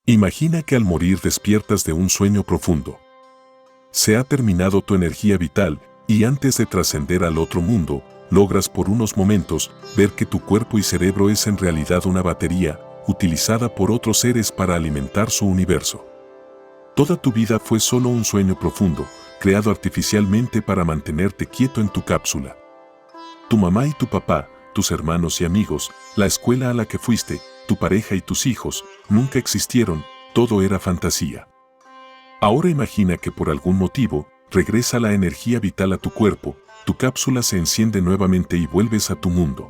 Imagina que al morir despiertas de un sueño profundo. Se ha terminado tu energía vital y antes de trascender al otro mundo, logras por unos momentos ver que tu cuerpo y cerebro es en realidad una batería utilizada por otros seres para alimentar su universo. Toda tu vida fue solo un sueño profundo, creado artificialmente para mantenerte quieto en tu cápsula. Tu mamá y tu papá, tus hermanos y amigos, la escuela a la que fuiste, tu pareja y tus hijos, nunca existieron, todo era fantasía. Ahora imagina que por algún motivo, regresa la energía vital a tu cuerpo, tu cápsula se enciende nuevamente y vuelves a tu mundo.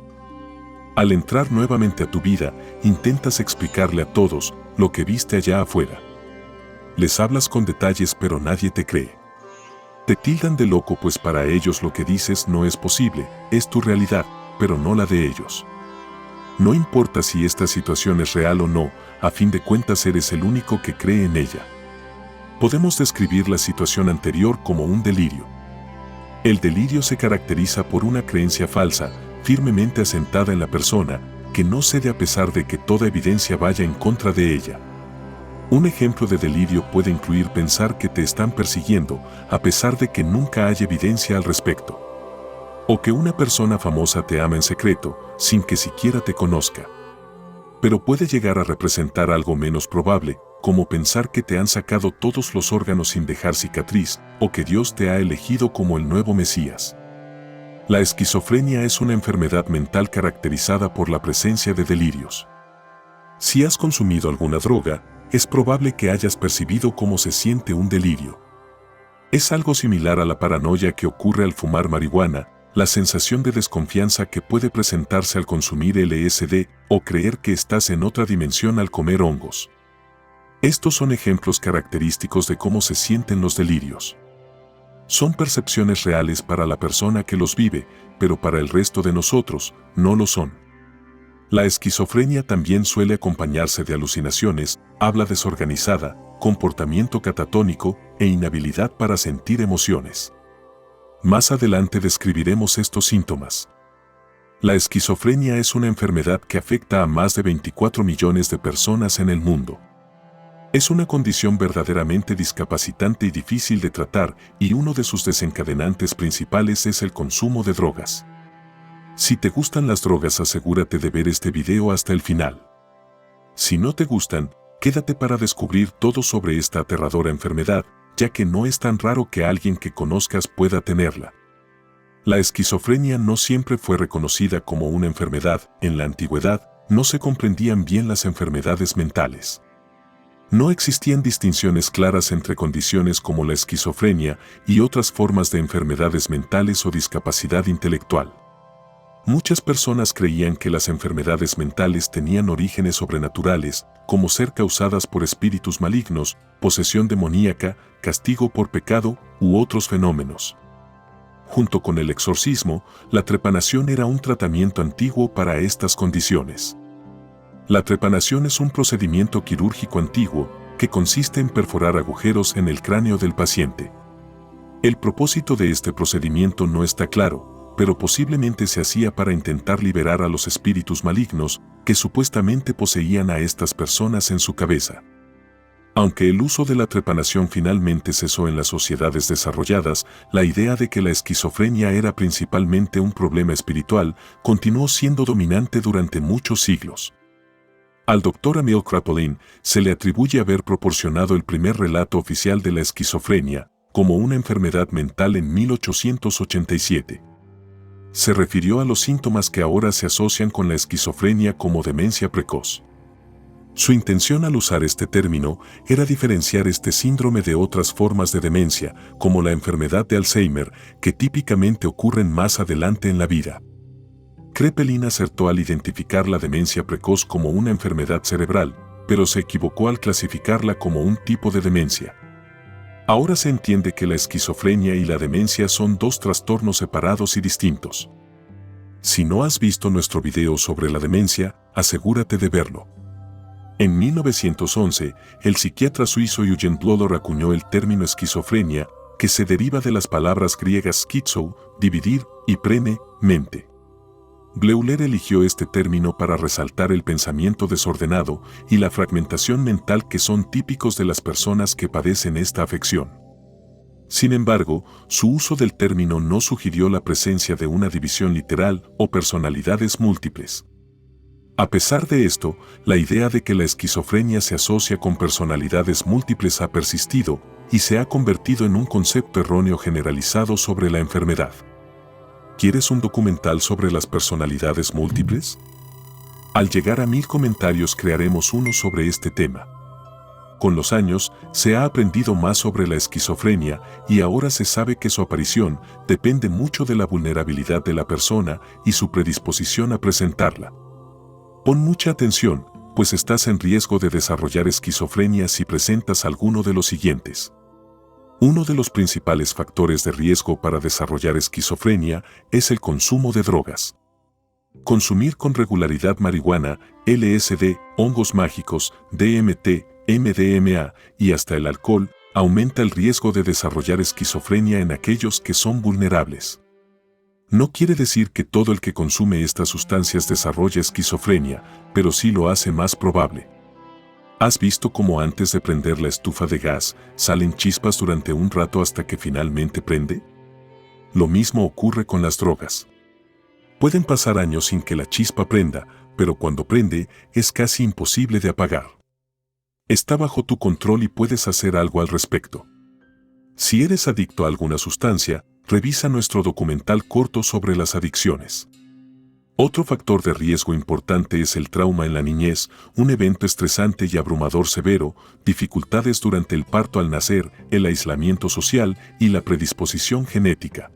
Al entrar nuevamente a tu vida, intentas explicarle a todos lo que viste allá afuera. Les hablas con detalles pero nadie te cree. Te tildan de loco pues para ellos lo que dices no es posible, es tu realidad, pero no la de ellos. No importa si esta situación es real o no, a fin de cuentas eres el único que cree en ella. Podemos describir la situación anterior como un delirio. El delirio se caracteriza por una creencia falsa, firmemente asentada en la persona, que no cede a pesar de que toda evidencia vaya en contra de ella. Un ejemplo de delirio puede incluir pensar que te están persiguiendo, a pesar de que nunca hay evidencia al respecto. O que una persona famosa te ama en secreto, sin que siquiera te conozca. Pero puede llegar a representar algo menos probable, como pensar que te han sacado todos los órganos sin dejar cicatriz, o que Dios te ha elegido como el nuevo Mesías. La esquizofrenia es una enfermedad mental caracterizada por la presencia de delirios. Si has consumido alguna droga, es probable que hayas percibido cómo se siente un delirio. Es algo similar a la paranoia que ocurre al fumar marihuana, la sensación de desconfianza que puede presentarse al consumir LSD o creer que estás en otra dimensión al comer hongos. Estos son ejemplos característicos de cómo se sienten los delirios. Son percepciones reales para la persona que los vive, pero para el resto de nosotros, no lo son. La esquizofrenia también suele acompañarse de alucinaciones, habla desorganizada, comportamiento catatónico e inhabilidad para sentir emociones. Más adelante describiremos estos síntomas. La esquizofrenia es una enfermedad que afecta a más de 24 millones de personas en el mundo. Es una condición verdaderamente discapacitante y difícil de tratar, y uno de sus desencadenantes principales es el consumo de drogas. Si te gustan las drogas, asegúrate de ver este video hasta el final. Si no te gustan, quédate para descubrir todo sobre esta aterradora enfermedad, ya que no es tan raro que alguien que conozcas pueda tenerla. La esquizofrenia no siempre fue reconocida como una enfermedad. En la antigüedad, no se comprendían bien las enfermedades mentales. No existían distinciones claras entre condiciones como la esquizofrenia y otras formas de enfermedades mentales o discapacidad intelectual. Muchas personas creían que las enfermedades mentales tenían orígenes sobrenaturales, como ser causadas por espíritus malignos, posesión demoníaca, castigo por pecado u otros fenómenos. Junto con el exorcismo, la trepanación era un tratamiento antiguo para estas condiciones. La trepanación es un procedimiento quirúrgico antiguo que consiste en perforar agujeros en el cráneo del paciente. El propósito de este procedimiento no está claro, pero posiblemente se hacía para intentar liberar a los espíritus malignos que supuestamente poseían a estas personas en su cabeza. Aunque el uso de la trepanación finalmente cesó en las sociedades desarrolladas, la idea de que la esquizofrenia era principalmente un problema espiritual continuó siendo dominante durante muchos siglos. Al Dr. Emil Kraepelin se le atribuye haber proporcionado el primer relato oficial de la esquizofrenia como una enfermedad mental en 1887. Se refirió a los síntomas que ahora se asocian con la esquizofrenia como demencia precoz. Su intención al usar este término era diferenciar este síndrome de otras formas de demencia, como la enfermedad de Alzheimer, que típicamente ocurren más adelante en la vida. Kraepelin acertó al identificar la demencia precoz como una enfermedad cerebral, pero se equivocó al clasificarla como un tipo de demencia. Ahora se entiende que la esquizofrenia y la demencia son dos trastornos separados y distintos. Si no has visto nuestro video sobre la demencia, asegúrate de verlo. En 1911, el psiquiatra suizo Eugen Blödel acuñó el término esquizofrenia, que se deriva de las palabras griegas schizo, dividir, y prene, mente. Bleuler eligió este término para resaltar el pensamiento desordenado y la fragmentación mental que son típicos de las personas que padecen esta afección. Sin embargo, su uso del término no sugirió la presencia de una división literal o personalidades múltiples. A pesar de esto, la idea de que la esquizofrenia se asocia con personalidades múltiples ha persistido y se ha convertido en un concepto erróneo generalizado sobre la enfermedad. ¿Quieres un documental sobre las personalidades múltiples? Al llegar a 1000 comentarios crearemos uno sobre este tema. Con los años, se ha aprendido más sobre la esquizofrenia y ahora se sabe que su aparición depende mucho de la vulnerabilidad de la persona y su predisposición a presentarla. Pon mucha atención, pues estás en riesgo de desarrollar esquizofrenia si presentas alguno de los siguientes. Uno de los principales factores de riesgo para desarrollar esquizofrenia es el consumo de drogas. Consumir con regularidad marihuana, LSD, hongos mágicos, DMT, MDMA y hasta el alcohol aumenta el riesgo de desarrollar esquizofrenia en aquellos que son vulnerables. No quiere decir que todo el que consume estas sustancias desarrolle esquizofrenia, pero sí lo hace más probable. ¿Has visto cómo antes de prender la estufa de gas salen chispas durante un rato hasta que finalmente prende? Lo mismo ocurre con las drogas. Pueden pasar años sin que la chispa prenda, pero cuando prende es casi imposible de apagar. Está bajo tu control y puedes hacer algo al respecto. Si eres adicto a alguna sustancia, revisa nuestro documental corto sobre las adicciones. Otro factor de riesgo importante es el trauma en la niñez, un evento estresante y abrumador severo, dificultades durante el parto al nacer, el aislamiento social y la predisposición genética.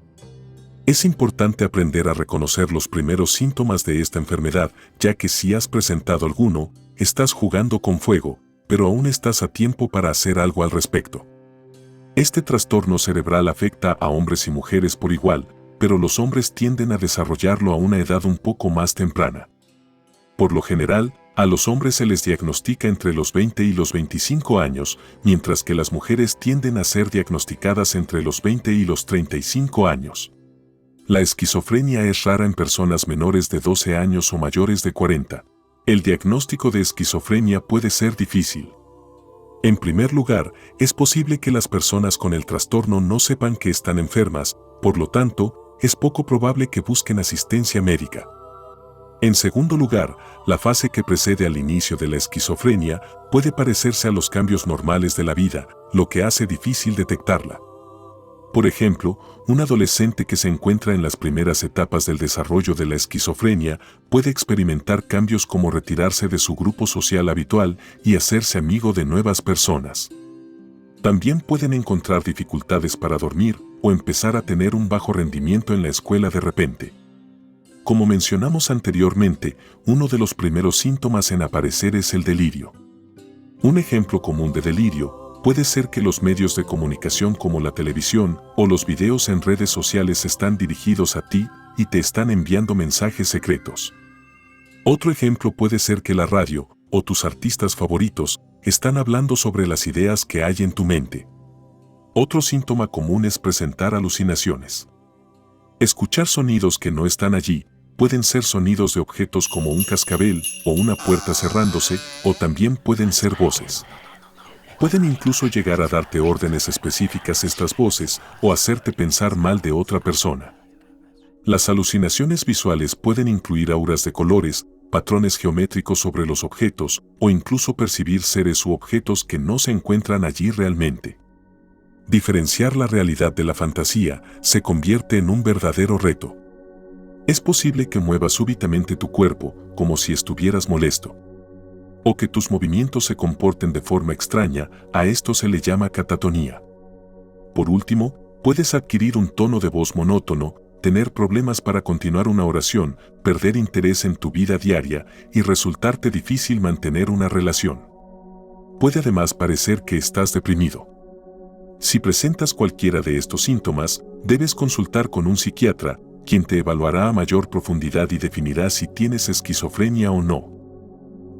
Es importante aprender a reconocer los primeros síntomas de esta enfermedad, ya que si has presentado alguno, estás jugando con fuego, pero aún estás a tiempo para hacer algo al respecto. Este trastorno cerebral afecta a hombres y mujeres por igual, pero los hombres tienden a desarrollarlo a una edad un poco más temprana. Por lo general, a los hombres se les diagnostica entre los 20 y los 25 años, mientras que las mujeres tienden a ser diagnosticadas entre los 20 y los 35 años. La esquizofrenia es rara en personas menores de 12 años o mayores de 40. El diagnóstico de esquizofrenia puede ser difícil. En primer lugar, es posible que las personas con el trastorno no sepan que están enfermas, por lo tanto, es poco probable que busquen asistencia médica. En segundo lugar, la fase que precede al inicio de la esquizofrenia puede parecerse a los cambios normales de la vida, lo que hace difícil detectarla. Por ejemplo, un adolescente que se encuentra en las primeras etapas del desarrollo de la esquizofrenia puede experimentar cambios como retirarse de su grupo social habitual y hacerse amigo de nuevas personas. También pueden encontrar dificultades para dormir o empezar a tener un bajo rendimiento en la escuela de repente. Como mencionamos anteriormente, uno de los primeros síntomas en aparecer es el delirio. Un ejemplo común de delirio puede ser que los medios de comunicación como la televisión o los videos en redes sociales están dirigidos a ti y te están enviando mensajes secretos. Otro ejemplo puede ser que la radio o tus artistas favoritos están hablando sobre las ideas que hay en tu mente. Otro síntoma común es presentar alucinaciones. Escuchar sonidos que no están allí, pueden ser sonidos de objetos como un cascabel o una puerta cerrándose, o también pueden ser voces. Pueden incluso llegar a darte órdenes específicas estas voces o hacerte pensar mal de otra persona. Las alucinaciones visuales pueden incluir auras de colores, patrones geométricos sobre los objetos o incluso percibir seres u objetos que no se encuentran allí realmente. Diferenciar la realidad de la fantasía se convierte en un verdadero reto. Es posible que muevas súbitamente tu cuerpo como si estuvieras molesto. O que tus movimientos se comporten de forma extraña, a esto se le llama catatonía. Por último, puedes adquirir un tono de voz monótono, tener problemas para continuar una oración, perder interés en tu vida diaria y resultarte difícil mantener una relación. Puede además parecer que estás deprimido. Si presentas cualquiera de estos síntomas, debes consultar con un psiquiatra, quien te evaluará a mayor profundidad y definirá si tienes esquizofrenia o no.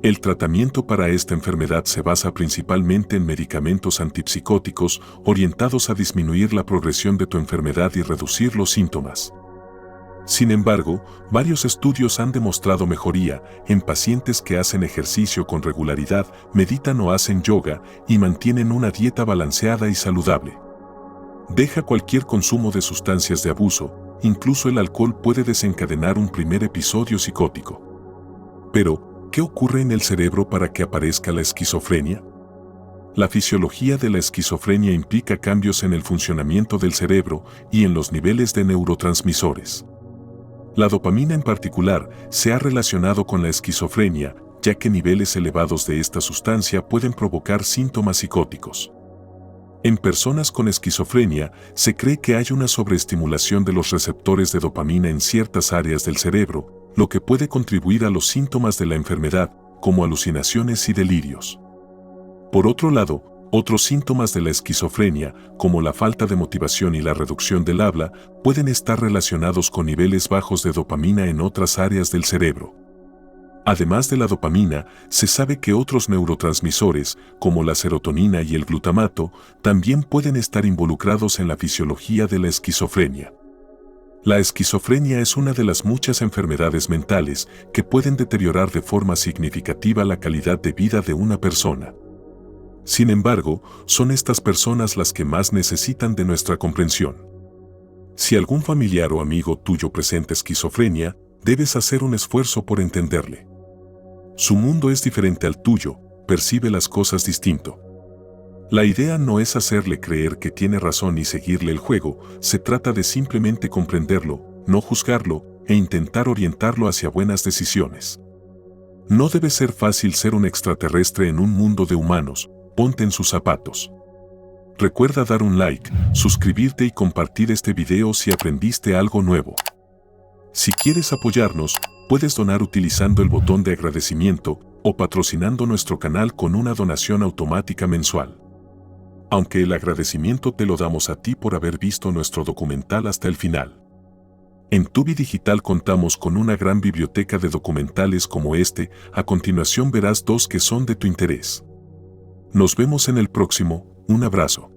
El tratamiento para esta enfermedad se basa principalmente en medicamentos antipsicóticos orientados a disminuir la progresión de tu enfermedad y reducir los síntomas. Sin embargo, varios estudios han demostrado mejoría en pacientes que hacen ejercicio con regularidad, meditan o hacen yoga y mantienen una dieta balanceada y saludable. Deja cualquier consumo de sustancias de abuso, incluso el alcohol puede desencadenar un primer episodio psicótico. Pero, ¿qué ocurre en el cerebro para que aparezca la esquizofrenia? La fisiología de la esquizofrenia implica cambios en el funcionamiento del cerebro y en los niveles de neurotransmisores. La dopamina en particular se ha relacionado con la esquizofrenia, ya que niveles elevados de esta sustancia pueden provocar síntomas psicóticos. En personas con esquizofrenia, se cree que hay una sobreestimulación de los receptores de dopamina en ciertas áreas del cerebro, lo que puede contribuir a los síntomas de la enfermedad, como alucinaciones y delirios. Por otro lado, otros síntomas de la esquizofrenia, como la falta de motivación y la reducción del habla, pueden estar relacionados con niveles bajos de dopamina en otras áreas del cerebro. Además de la dopamina, se sabe que otros neurotransmisores, como la serotonina y el glutamato, también pueden estar involucrados en la fisiología de la esquizofrenia. La esquizofrenia es una de las muchas enfermedades mentales que pueden deteriorar de forma significativa la calidad de vida de una persona. Sin embargo, son estas personas las que más necesitan de nuestra comprensión. Si algún familiar o amigo tuyo presenta esquizofrenia, debes hacer un esfuerzo por entenderle. Su mundo es diferente al tuyo, percibe las cosas distinto. La idea no es hacerle creer que tiene razón y seguirle el juego, se trata de simplemente comprenderlo, no juzgarlo e intentar orientarlo hacia buenas decisiones. No debe ser fácil ser un extraterrestre en un mundo de humanos. Ponte en sus zapatos. Recuerda dar un like, suscribirte y compartir este video si aprendiste algo nuevo. Si quieres apoyarnos, puedes donar utilizando el botón de agradecimiento o patrocinando nuestro canal con una donación automática mensual. Aunque el agradecimiento te lo damos a ti por haber visto nuestro documental hasta el final. En Tubi Digital contamos con una gran biblioteca de documentales como este, a continuación verás 2 que son de tu interés. Nos vemos en el próximo, un abrazo.